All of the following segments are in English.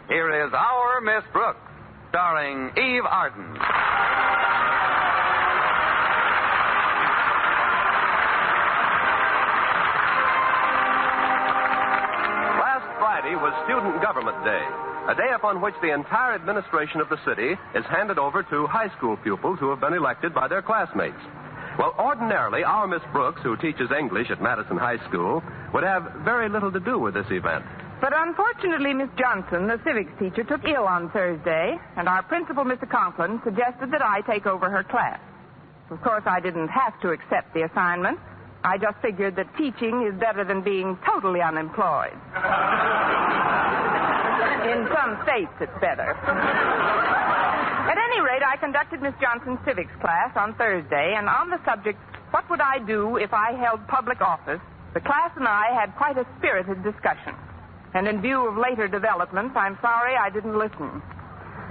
here is Our Miss Brooks, starring Eve Arden. Last Friday was Student Government Day, a day upon which the entire administration of the city is handed over to high school pupils who have been elected by their classmates. Well, ordinarily, our Miss Brooks, who teaches English at Madison High School, would have very little to do with this event. But unfortunately, Miss Johnson, the civics teacher, took ill on Thursday, and our principal, Mr. Conklin, suggested that I take over her class. Of course, I didn't have to accept the assignment. I just figured that teaching is better than being totally unemployed. In some states, it's better. At any rate, I conducted Miss Johnson's civics class on Thursday, and on the subject, what would I do if I held public office, the class and I had quite a spirited discussion. And in view of later developments, I'm sorry I didn't listen.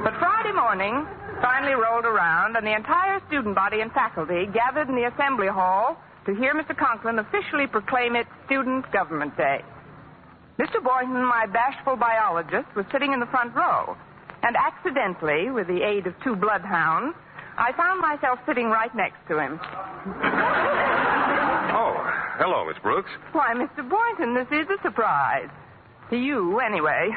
But Friday morning finally rolled around, and the entire student body and faculty gathered in the assembly hall to hear Mr. Conklin officially proclaim it Student Government Day. Mr. Boynton, my bashful biologist, was sitting in the front row, and accidentally, with the aid of two bloodhounds, I found myself sitting right next to him. Oh, hello, Miss Brooks. Why, Mr. Boynton, this is a surprise. To you, anyway.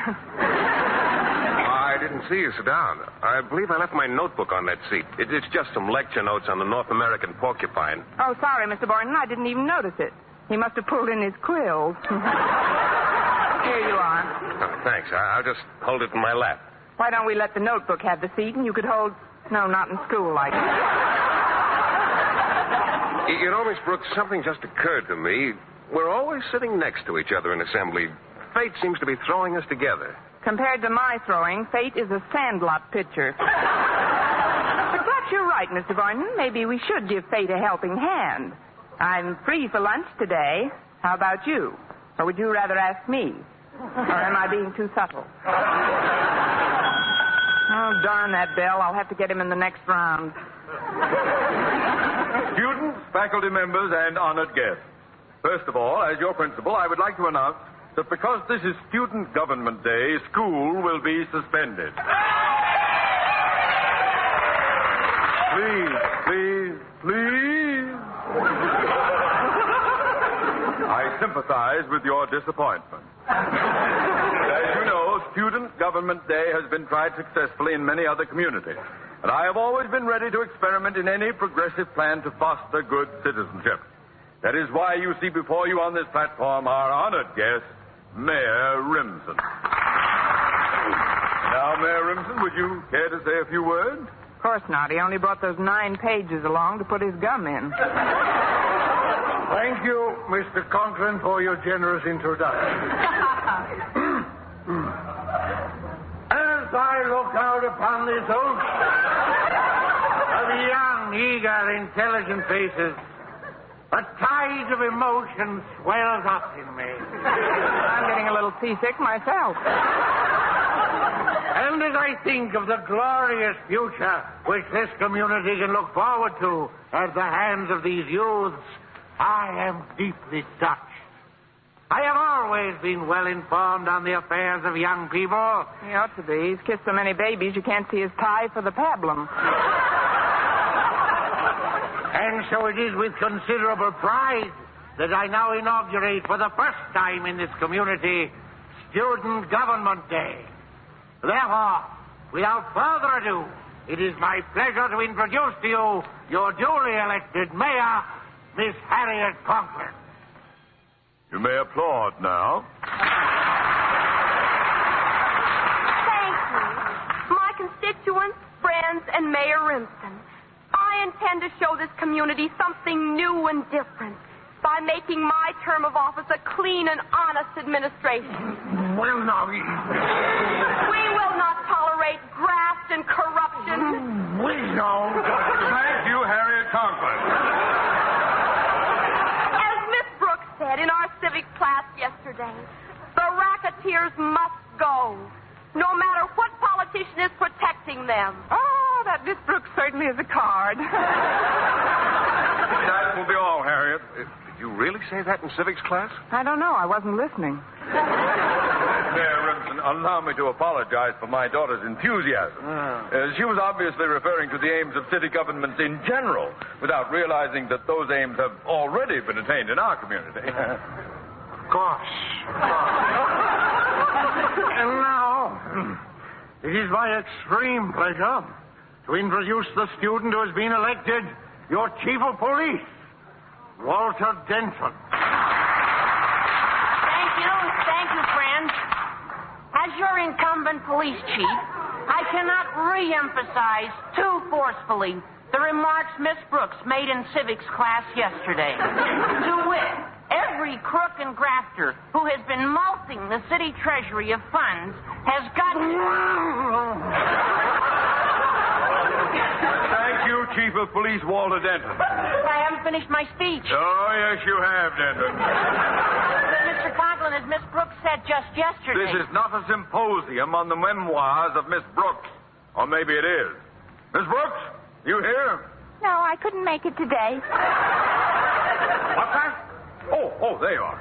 I didn't see you sit down. I believe I left my notebook on that seat. It's just some lecture notes on the North American porcupine. Oh, sorry, Mr. Boynton. I didn't even notice it. He must have pulled in his quills. Here you are. Oh, thanks. I'll just hold it in my lap. Why don't we let the notebook have the seat and you could hold... No, not in school like that. You know, Miss Brooks, something just occurred to me. We're always sitting next to each other in assembly. Fate seems to be throwing us together. Compared to my throwing, fate is a sandlot pitcher. But perhaps you're right, Mr. Boynton. Maybe we should give fate a helping hand. I'm free for lunch today. How about you? Or would you rather ask me? Or am I being too subtle? Oh, darn that bell. I'll have to get him in the next round. Students, faculty members, and honored guests. First of all, as your principal, I would like to announce that because this is Student Government Day, school will be suspended. Please. I sympathize with your disappointment. As you know, Student Government Day has been tried successfully in many other communities. And I have always been ready to experiment in any progressive plan to foster good citizenship. That is why you see before you on this platform our honored guest, Mayor Rimson. Now, Mayor Rimson, would you care to say a few words? Of course not. He only brought those 9 pages along to put his gum in. Thank you, Mr. Conklin, for your generous introduction. As I look out upon this ocean of young, eager, intelligent faces, a tide of emotion swells up in me. I'm getting a little seasick myself. And as I think of the glorious future which this community can look forward to at the hands of these youths, I am deeply touched. I have always been well informed on the affairs of young people. He ought to be. He's kissed so many babies you can't see his tie for the pablum. And so it is with considerable pride that I now inaugurate for the first time in this community Student Government Day. Therefore, without further ado, it is my pleasure to introduce to you your duly elected mayor, Miss Harriet Conklin. You may applaud now. Thank you. My constituents, friends, and Mayor Rimson, I intend to show this community something new and different by making my term of office a clean and honest administration. Well, now, We will not tolerate graft and corruption. we know. Thank you, Harriet Conklin. As Miss Brooks said in our civics class yesterday, the racketeers must go, no matter what politician is protecting them. Oh, that Miss Brooks certainly is a card. That will be all, Harriet. Did you really say that in civics class? I don't know. I wasn't listening. Mayor Remsen, allow me to apologize for my daughter's enthusiasm. She was obviously referring to the aims of city governments in general, without realizing that those aims have already been attained in our community. Gosh. And now, it is my extreme pleasure to introduce the student who has been elected your chief of police, Walter Denton. Thank you, friends. As your incumbent police chief, I cannot re-emphasize too forcefully the remarks Miss Brooks made in civics class yesterday. To wit, every crook and grafter who has been mulcting the city treasury of funds has got... Thank you, Chief of Police Walter Denton. I haven't finished my speech. Oh, yes, you have, Denton. But Mr. Conklin, as Miss Brooks said just yesterday... This is not a symposium on the memoirs of Miss Brooks. Or maybe it is. Miss Brooks, you here? No, I couldn't make it today. What's that? Oh, there you are.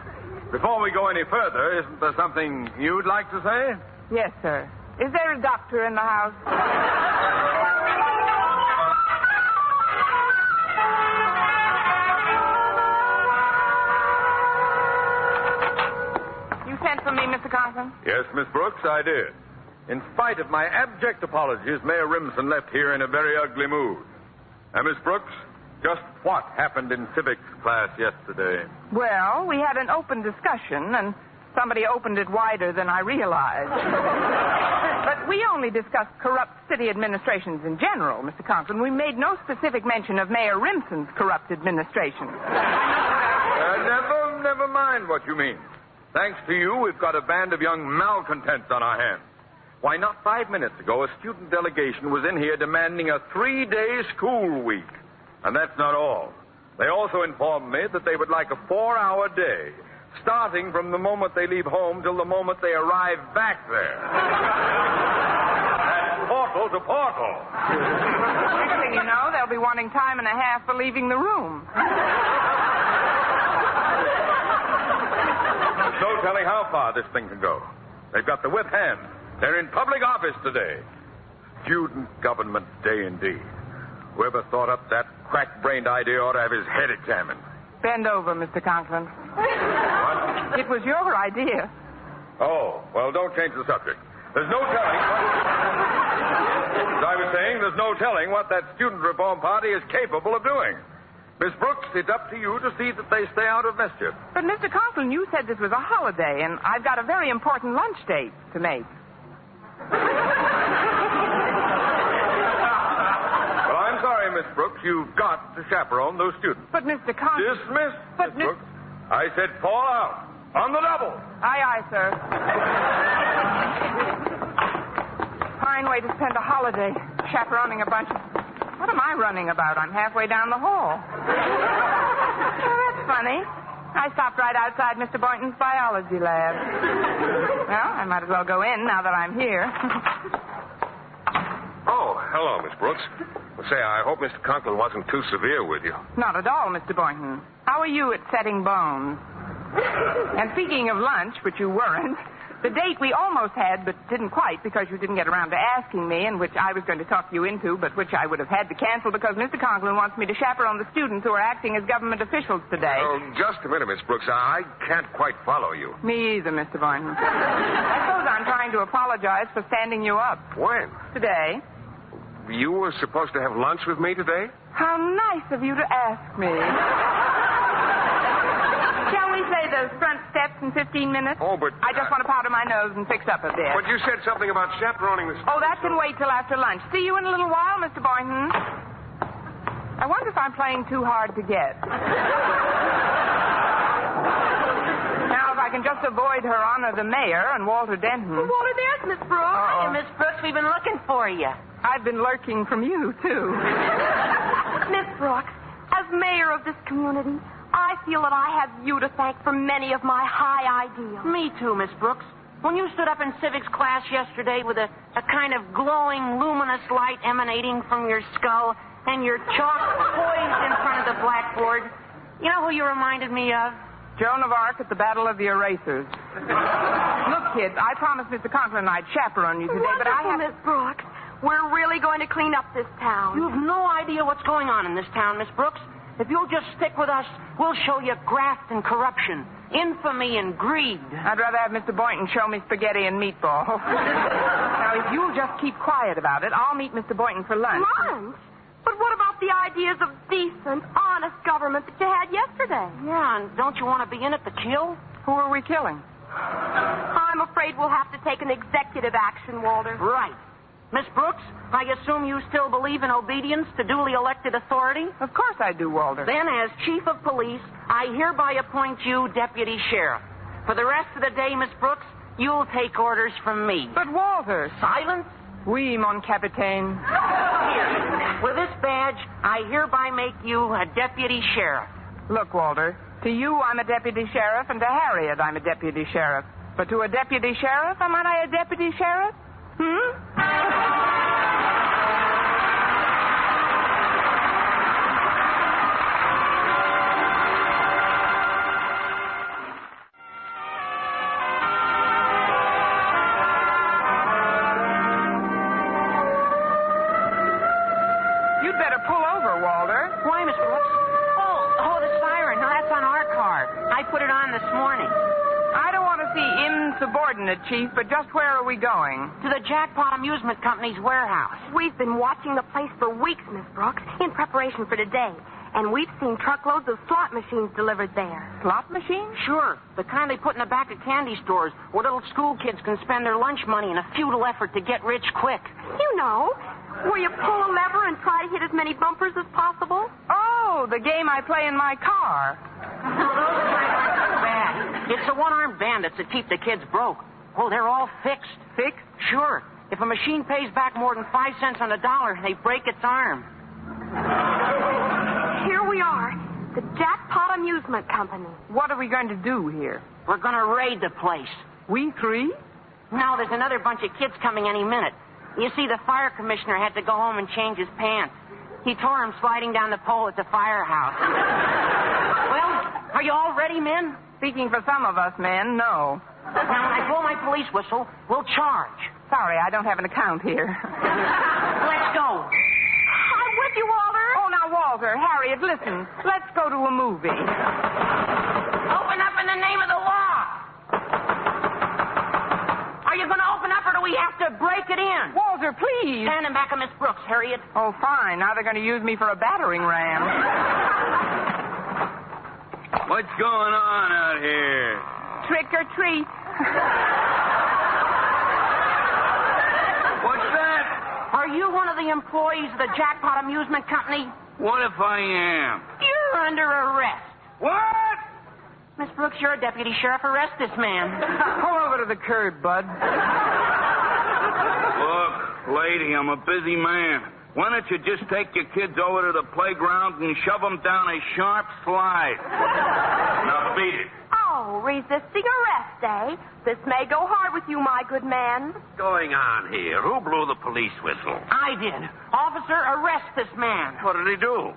Before we go any further, isn't there something you'd like to say? Yes, sir. Is there a doctor in the house? You sent for me, Mr. Conklin? Yes, Miss Brooks, I did. In spite of my abject apologies, Mayor Remsen left here in a very ugly mood. Now, Miss Brooks, just what happened in civics class yesterday? Well, we had an open discussion, and somebody opened it wider than I realized. But we only discussed corrupt city administrations in general, Mr. Conklin. We made no specific mention of Mayor Remsen's corrupt administration. Never mind what you mean. Thanks to you, we've got a band of young malcontents on our hands. Why, not 5 minutes ago, a student delegation was in here demanding a 3-day school week. And that's not all. They also informed me that they would like a 4-hour day, starting from the moment they leave home till the moment they arrive back there. That's portal to portal. Next thing you know, they'll be wanting time and a half for leaving the room. There's no telling how far this thing can go. They've got the whip hand. They're in public office today. Student Government Day indeed. Whoever thought up that crack-brained idea ought to have his head examined. Bend over, Mr. Conklin. What? It was your idea. Oh, well, don't change the subject. There's no telling. As I was saying, there's no telling what that student reform party is capable of doing. Miss Brooks, it's up to you to see that they stay out of mischief. But, Mr. Conklin, you said this was a holiday, and I've got a very important lunch date to make. Well, I'm sorry, Miss Brooks. You've got to chaperone those students. But, Mr. Conklin... Dismissed, But, Miss Brooks. I said fall out. On the double. Aye, aye, sir. Fine way to spend a holiday, chaperoning a bunch of... What am I running about? I'm halfway down the hall. Oh, that's funny. I stopped right outside Mr. Boynton's biology lab. Well, I might as well go in now that I'm here. Oh, hello, Miss Brooks. Well, say, I hope Mr. Conklin wasn't too severe with you. Not at all, Mr. Boynton. How are you at setting bones? And speaking of lunch, which you weren't, the date we almost had but didn't quite because you didn't get around to asking me, and which I was going to talk you into, but which I would have had to cancel because Mr. Conklin wants me to chaperone the students who are acting as government officials today. Oh, just a minute, Miss Brooks. I can't quite follow you. Me either, Mr. Boynton. I suppose I'm trying to apologize for standing you up. When? Today. You were supposed to have lunch with me today? How nice of you to ask me. Shall we say those front steps in 15 minutes? Oh, but... I just want to powder my nose and fix up a bit. But you said something about chaperoning the... Oh, that can wait till after lunch. See you in a little while, Mr. Boynton. I wonder if I'm playing too hard to get. Now, if I can just avoid Her Honor the Mayor and Walter Denton. Well, Walter, there's Miss Brooks. Hiya, Miss Brooks. We've been looking for you. I've been lurking from you, too. Miss Brooks, as mayor of this community, I feel that I have you to thank for many of my high ideals. Me too, Miss Brooks. When you stood up in civics class yesterday with a kind of glowing, luminous light emanating from your skull and your chalk poised in front of the blackboard, you know who you reminded me of? Joan of Arc at the Battle of the Erasers. Look kids. I promised Mr. Conklin I'd chaperone you today, but I have Miss Brooks. We're really going to clean up this town. You have no idea what's going on in this town, Miss Brooks. If you'll just stick with us, we'll show you graft and corruption, infamy and greed. I'd rather have Mr. Boynton show me spaghetti and meatballs. Now, if you'll just keep quiet about it, I'll meet Mr. Boynton for lunch. Lunch? But what about the ideas of decent, honest government that you had yesterday? Yeah, and don't you want to be in it to kill? Who are we killing? I'm afraid we'll have to take an executive action, Walter. Right. Miss Brooks, I assume you still believe in obedience to duly elected authority? Of course I do, Walter. Then, as chief of police, I hereby appoint you deputy sheriff. For the rest of the day, Miss Brooks, you'll take orders from me. But, Walter... Silence? Oui, mon capitaine. Here, with this badge, I hereby make you a deputy sheriff. Look, Walter, to you I'm a deputy sheriff, and to Harriet I'm a deputy sheriff. But to a deputy sheriff, am I a deputy sheriff? You'd better pull over, Walter. Why, Miss Brooks? Oh, the siren. No, that's on our car. I put it on this morning. I don't want to see insubordinate, Chief, but just where are we going? To the Jackpot Amusement Company's warehouse. We've been watching the place for weeks, Miss Brooks, in preparation for today. And we've seen truckloads of slot machines delivered there. Slot machines? Sure. The kind they put in the back of candy stores where little school kids can spend their lunch money in a futile effort to get rich quick. You know, where you pull a lever and try to hit as many bumpers as possible. Oh, the game I play in my car. Bad. It's the one-armed bandits that keep the kids broke. Oh, they're all fixed. Fixed? Sure. If a machine pays back more than 5 cents on the dollar, they break its arm. Here we are, the Jackpot Amusement Company. What are we going to do here? We're going to raid the place. We three? No, there's another bunch of kids coming any minute. You see, the fire commissioner had to go home and change his pants. He tore him sliding down the pole at the firehouse. Well, are you all ready, men? Speaking for some of us men, no. Now, when I blow my police whistle, we'll charge. Sorry, I don't have an account here. Let's go. I'm with you, Walter. Oh, now, Walter, Harriet, listen. Let's go to a movie. Open up in the name of the law. Are you going to open up, or do we have to break it in? Walter, please. Stand in back of Miss Brooks, Harriet. Oh, fine. Now they're going to use me for a battering ram. What's going on out here? Trick or treat. What's that? Are you one of the employees of the Jackpot Amusement Company? What if I am? You're under arrest. What? Miss Brooks, you're a deputy sheriff. Arrest this man. Pull over to the curb, bud. Look, lady, I'm a busy man. Why don't you just take your kids over to the playground and shove them down a sharp slide? Now beat it. Oh, resisting arrest, eh? This may go hard with you, my good man. What's going on here? Who blew the police whistle? I did. Officer, arrest this man. What did he do?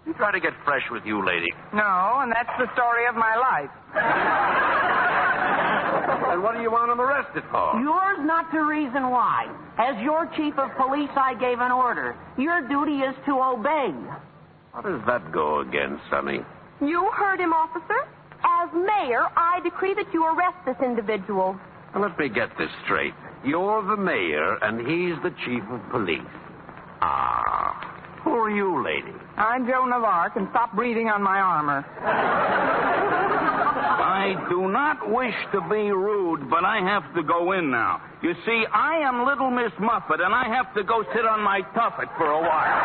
You try to get fresh with you, lady. No, and that's the story of my life. And what do you want him arrested for? Yours not the reason why. As your chief of police, I gave an order. Your duty is to obey. How does that go again, Sonny? You heard him, officer. As mayor, I decree that you arrest this individual. Now, let me get this straight. You're the mayor, and he's the chief of police. Ah. Who are you, lady? I'm Joan of Arc, and stop breathing on my armor. I do not wish to be rude, but I have to go in now. You see, I am Little Miss Muffet, and I have to go sit on my tuffet for a while.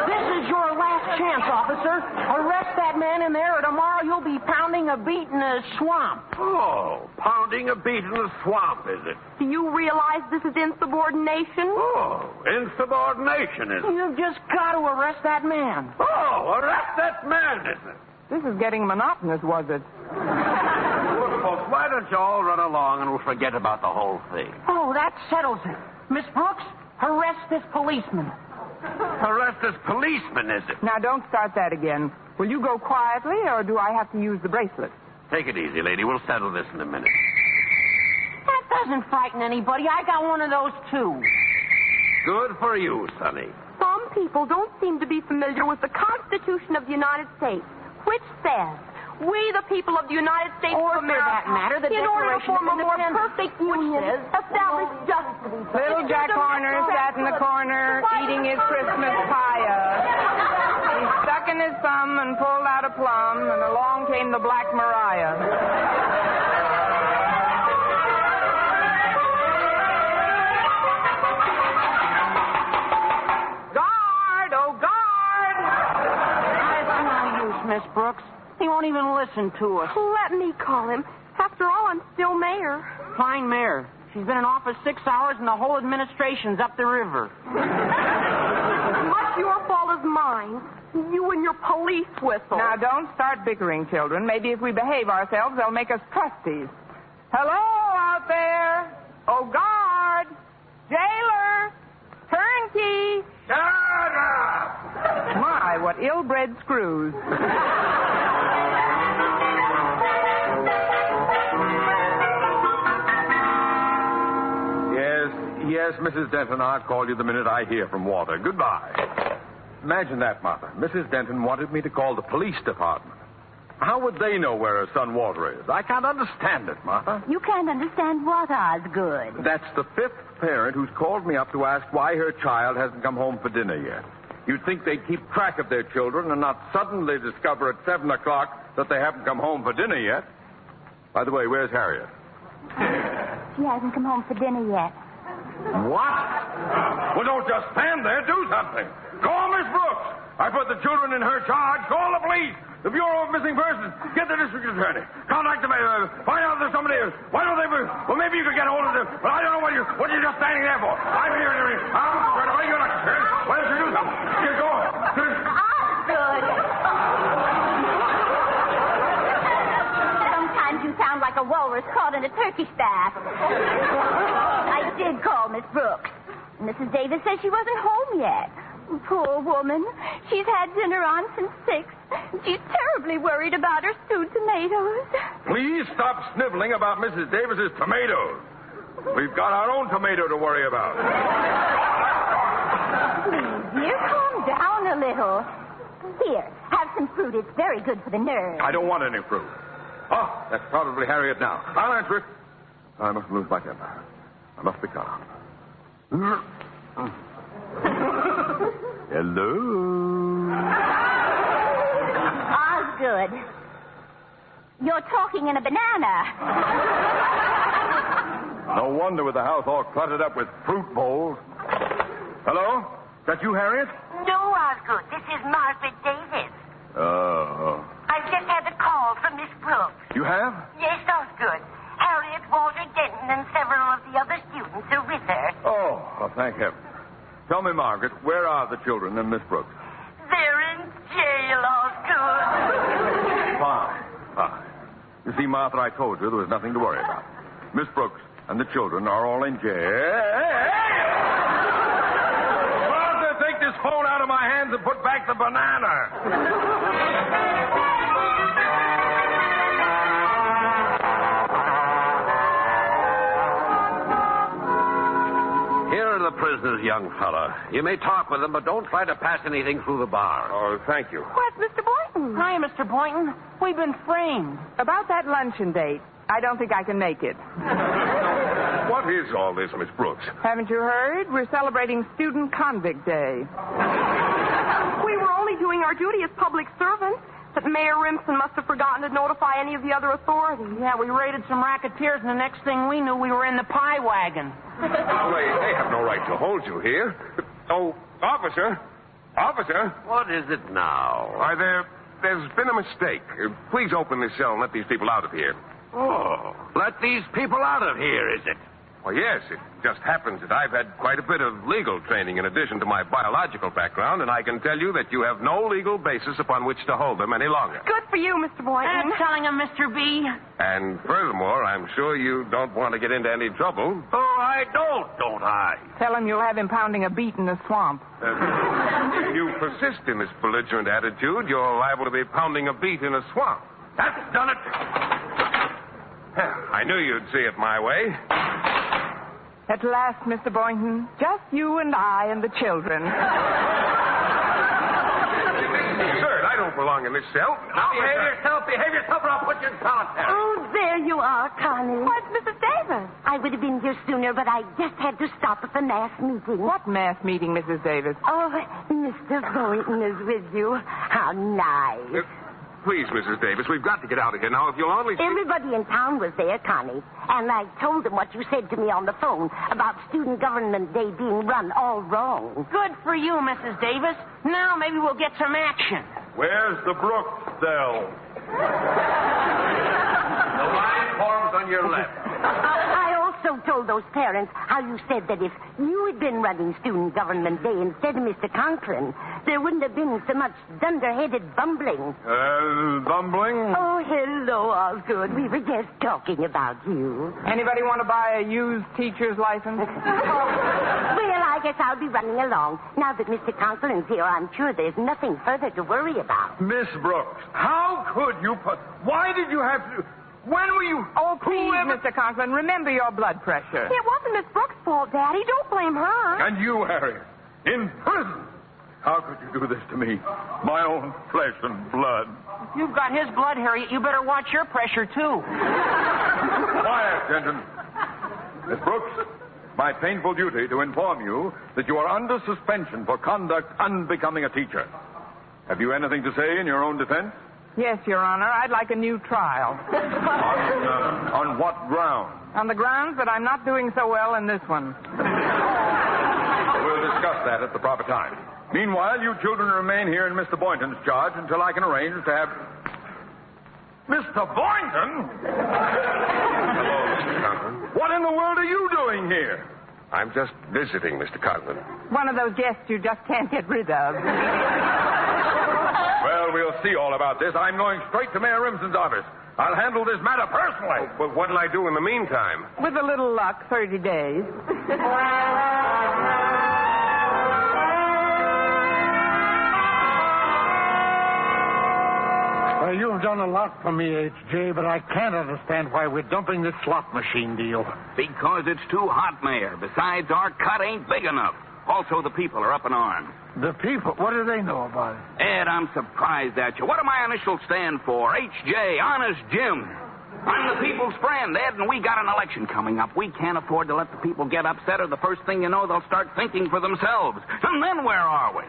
This is your last chance, officer. Arrest that man in there, or tomorrow you'll be pounding a beat in a swamp. Oh, pounding a beat in the swamp, is it? Do you realize this is insubordination? Oh, insubordination, is it? You've just got to arrest that man. Oh, arrest that man, is it? This is getting monotonous, was it? Look, folks, why don't you all run along and we'll forget about the whole thing? Oh, that settles it. Miss Brooks, arrest this policeman. Arrest this policeman, is it? Now, don't start that again. Will you go quietly, or do I have to use the bracelet? Take it easy, lady. We'll settle this in a minute. That doesn't frighten anybody. I got one of those, too. Good for you, Sonny. Some people don't seem to be familiar with the Constitution of the United States, which says, we, the people of the United States Or, of for America, that matter, the in order to Declaration form a of more Independence, perfect union, says, establish justice. Little Jack Horner sat in the corner eating his Christmas pie. He stuck in his thumb and pulled out a plum, and along came the Black Mariah. Miss Brooks. He won't even listen to us. Let me call him. After all, I'm still mayor. Fine mayor. She's been in office 6 hours and the whole administration's up the river. Much your fault as mine. You and your police whistle. Now, don't start bickering, children. Maybe if we behave ourselves, they'll make us trustees. Hello out there. Oh, guard. Jailer. Turnkey. Shut up! My, what ill-bred screws. Yes, Mrs. Denton, I'll call you the minute I hear from Walter. Goodbye. Imagine that, Martha. Mrs. Denton wanted me to call the police department. How would they know where her son Walter is? I can't understand it, Martha. You can't understand what, Osgood? That's the fifth parent who's called me up to ask why her child hasn't come home for dinner yet. You'd think they'd keep track of their children and not suddenly discover at 7 o'clock that they haven't come home for dinner yet. By the way, where's Harriet? She hasn't come home for dinner yet. What? Well, don't just stand there. Do something. Call Miss Brooks. I put the children in her charge. Call the police. The Bureau of Missing Persons. Get the district attorney. Contact the mayor. Find out if there's somebody else. Why don't they... Well, maybe you could get hold of them. But I don't know what you're just standing there for. I'm here to... What are you like, sir? Why don't you do something? Get going. Osgood. Sometimes you sound like a walrus caught in a turkey bath. I did call Miss Brooks. Mrs. Davis says she wasn't home yet. Poor woman. She's had dinner on since 6. She's terribly worried about her stewed tomatoes. Please stop sniveling about Mrs. Davis's tomatoes. We've got our own tomato to worry about. Please, dear, calm down a little. Here, have some fruit. It's very good for the nerves. I don't want any fruit. Oh, that's probably Harriet now. I'll answer it. I must lose my temper. I must be calm. Hello? Osgood. You're talking in a banana. No wonder with the house all cluttered up with fruit bowls. Hello? Is that you, Harriet? No, Osgood. This is Margaret Davis. Oh. I've just had a call from Miss Brooks. You have? Yes, Osgood. Harriet, Walter Denton, and several of the other students are with her. Oh, well, thank heaven. Tell me, Margaret, where are the children and Miss Brooks? They're in jail, Osgood. Fine. You see, Martha, I told you there was nothing to worry about. Miss Brooks and the children are all in jail. Martha, take this phone out of my hands and put back the banana. The prisoners, young fella. You may talk with them, but don't try to pass anything through the bar. Oh, thank you. What's Mr. Boynton? Hi, Mr. Boynton. We've been framed. About that luncheon date, I don't think I can make it. What is all this, Miss Brooks? Haven't you heard? We're celebrating Student Convict Day. We were only doing our duty as public servants. But Mayor Rimson must have forgotten to notify any of the other authorities. Yeah, we raided some racketeers, and the next thing we knew, we were in the pie wagon. Well, they have no right to hold you here. Oh, officer. Officer. What is it now? Why, there's been a mistake. Please open this cell and let these people out of here. Oh, let these people out of here, is it? Well, yes, it just happens that I've had quite a bit of legal training in addition to my biological background, and I can tell you that you have no legal basis upon which to hold them any longer. Good for you, Mr. Boynton. I'm telling him, Mr. B. And furthermore, I'm sure you don't want to get into any trouble. Oh, I don't I? Tell him you'll have him pounding a beet in the swamp. If you persist in this belligerent attitude, you're liable to be pounding a beet in a swamp. That's done it. I knew you'd see it my way. At last, Mr. Boynton, just you and I and the children. Absurd. I don't belong in this cell. Now behave yourself, or I'll put you in solitary. Oh, there you are, Connie. What's Mrs. Davis? I would have been here sooner, but I just had to stop at the mass meeting. What mass meeting, Mrs. Davis? Oh, Mr. Boynton is with you. How nice. Please, Mrs. Davis, we've got to get out of here now. If you'll only... Everybody in town was there, Connie. And I told them what you said to me on the phone about Student Government Day being run all wrong. Good for you, Mrs. Davis. Now maybe we'll get some action. Where's the Brooks cell? The line forms on your left. I also told those parents how you said that if you had been running Student Government Day instead of Mr. Conklin, there wouldn't have been so much dunderheaded bumbling. Bumbling? Oh, hello, Osgood. We were just talking about you. Anybody want to buy a used teacher's license? Well, I guess I'll be running along. Now that Mr. Conklin's here, I'm sure there's nothing further to worry about. Miss Brooks, how could you Why did you have to... When were you... Oh, please, Mr. Conklin, remember your blood pressure. It wasn't Miss Brooks' fault, Daddy. Don't blame her. And you, Harry, in prison. How could you do this to me? My own flesh and blood. If you've got his blood, Harriet, you better watch your pressure, too. Quiet, gentlemen. Miss Brooks, my painful duty to inform you that you are under suspension for conduct unbecoming a teacher. Have you anything to say in your own defense? Yes, Your Honor. I'd like a new trial. On what ground? On the grounds that I'm not doing so well in this one. We'll discuss that at the proper time. Meanwhile, you children remain here in Mr. Boynton's charge until I can arrange to have... Mr. Boynton? Hello, Mr. Conklin. What in the world are you doing here? I'm just visiting, Mr. Conklin. One of those guests you just can't get rid of. Well, we'll see all about this. I'm going straight to Mayor Remsen's office. I'll handle this matter personally. But what'll I do in the meantime? With a little luck, 30 days. Well, you've done a lot for me, H.J., but I can't understand why we're dumping this slot machine deal. Because it's too hot, Mayor. Besides, our cut ain't big enough. Also, the people are up in arms. The people, what do they know about it? Ed, I'm surprised at you. What do my initials stand for? H.J., Honest Jim. I'm the people's friend, Ed, and we got an election coming up. We can't afford to let the people get upset, or the first thing you know, they'll start thinking for themselves. And then where are we?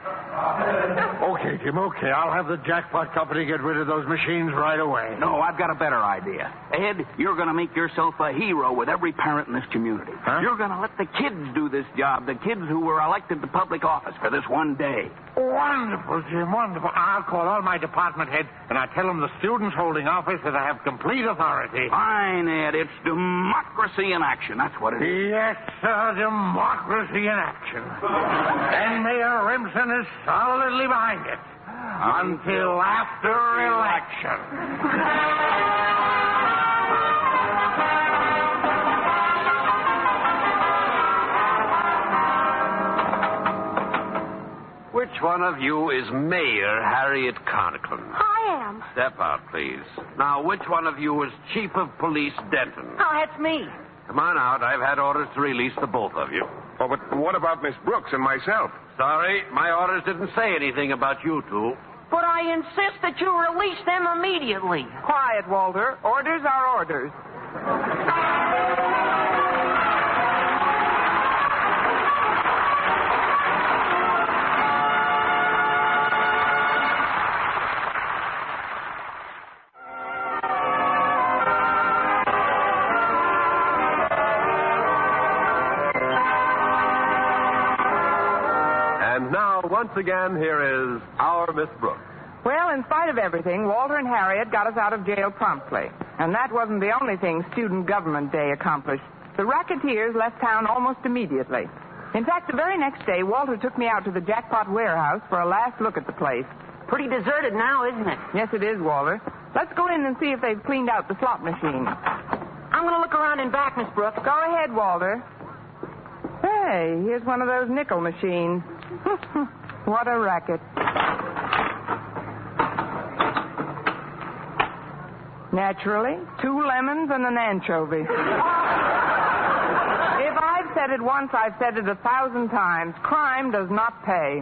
Okay, Jim, okay. I'll have the jackpot company get rid of those machines right away. No, I've got a better idea. Ed, you're going to make yourself a hero with every parent in this community. Huh? You're going to let the kids do this job, the kids who were elected to public office for this one day. Wonderful, Jim, wonderful. I'll call all my department heads, and I'll tell them the students holding office that I have complete authority. Fine, Ed. It's democracy in action. That's what it is. Yes, sir, democracy in action. And Mayor Remsen is solidly behind it. Until after election. Which one of you is Mayor Harriet Conklin? I am. Step out, please. Now, which one of you is Chief of Police Denton? Oh, that's me. Come on out. I've had orders to release the both of you. Oh, but what about Miss Brooks and myself? Sorry, my orders didn't say anything about you two. But I insist that you release them immediately. Quiet, Walter. Orders are orders. And now, once again, here is our Miss Brooks. Well, in spite of everything, Walter and Harriet got us out of jail promptly. And that wasn't the only thing Student Government Day accomplished. The racketeers left town almost immediately. In fact, the very next day, Walter took me out to the jackpot warehouse for a last look at the place. Pretty deserted now, isn't it? Yes, it is, Walter. Let's go in and see if they've cleaned out the slot machine. I'm going to look around in back, Miss Brooks. Go ahead, Walter. Hey, here's one of those nickel machines. What a racket. Naturally. 2 lemons and an anchovy. If I've said it once, I've said it 1,000 times. Crime does not pay.